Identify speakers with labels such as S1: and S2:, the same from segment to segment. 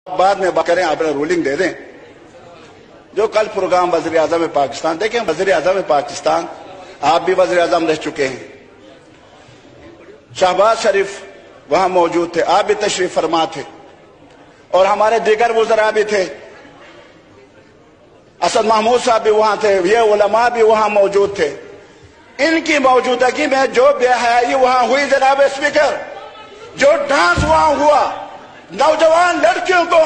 S1: بعد میں بات کریں، اپنا رولنگ دے دیں۔ جو کل پروگرام وزیر اعظم پاکستان، دیکھیں وزیر اعظم پاکستان آپ بھی وزیر اعظم رہ چکے ہیں، شہباز شریف وہاں موجود تھے، آپ بھی تشریف فرما تھے، اور ہمارے دیگر وزراء بھی تھے، اسد محمود صاحب بھی وہاں تھے، یہ علماء بھی وہاں موجود تھے۔ ان کی موجودگی میں جو بے حیائی وہاں ہوئی جناب اسپیکر، جو ڈانس وہاں ہوا نوجوان لڑکیوں کو،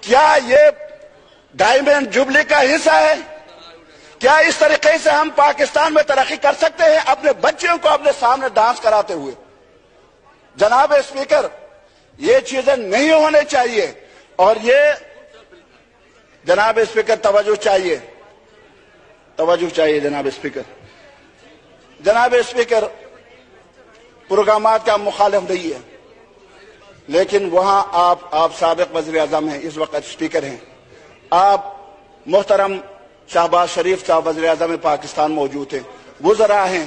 S1: کیا یہ ڈائمنڈ جبلی کا حصہ ہے؟ کیا اس طریقے سے ہم پاکستان میں ترقی کر سکتے ہیں اپنے بچوں کو اپنے سامنے ڈانس کراتے ہوئے؟ جناب اسپیکر، یہ چیزیں نہیں ہونے چاہیے، اور یہ جناب اسپیکر توجہ چاہیے جناب اسپیکر۔ جناب اسپیکر، پروگرامات کا مخالف نہیں ہے، لیکن وہاں آپ سابق وزیر اعظم ہیں، اس وقت اسپیکر ہیں، آپ محترم شہباز شریف صاحب وزیر اعظم پاکستان موجود ہیں، وزراء ہیں،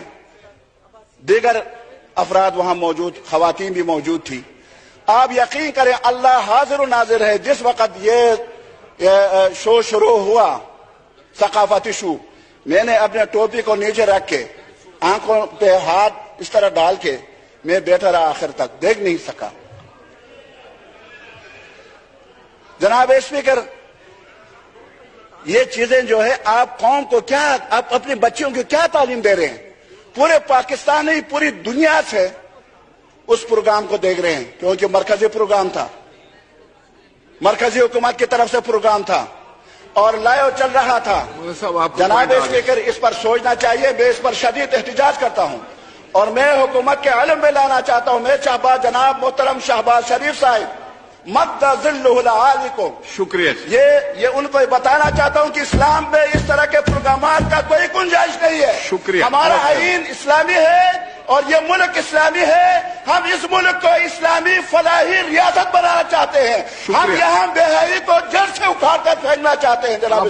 S1: دیگر افراد وہاں موجود، خواتین بھی موجود تھی۔ آپ یقین کریں اللہ حاضر و ناظر ہے، جس وقت یہ شو شروع ہوا، ثقافتی شو، میں نے اپنے ٹوپی کو نیچے رکھ کے آنکھوں پہ ہاتھ اس طرح ڈال کے میں بیٹھا رہا، آخر تک دیکھ نہیں سکا۔ جناب اسپیکر، یہ چیزیں جو ہے آپ قوم کو کیا، آپ اپنے بچوں کو کیا تعلیم دے رہے ہیں؟ پورے پاکستان نہیں، پوری دنیا سے اس پروگرام کو دیکھ رہے ہیں، کیونکہ مرکزی پروگرام تھا، مرکزی حکومت کی طرف سے پروگرام تھا اور لائیو چل رہا تھا۔ جناب اسپیکر، اس پر سوچنا چاہیے، میں اس پر شدید احتجاج کرتا ہوں، اور میں حکومت کے علم میں لانا چاہتا ہوں، میں جناب محترم شہباز شریف صاحب مد ذلہ العالی کو
S2: شکریہ،
S1: یہ ان کو بتانا چاہتا ہوں کہ اسلام میں اس طرح کے پروگرامات کا کوئی گنجائش نہیں ہے۔
S2: شکریہ۔
S1: ہمارا آئین اسلامی ہے اور یہ ملک اسلامی ہے، ہم اس ملک کو اسلامی فلاحی ریاست بنانا چاہتے ہیں، ہم یہاں بے حیائی کو جڑ سے اکھاڑ کر پھینکنا چاہتے ہیں۔ جناب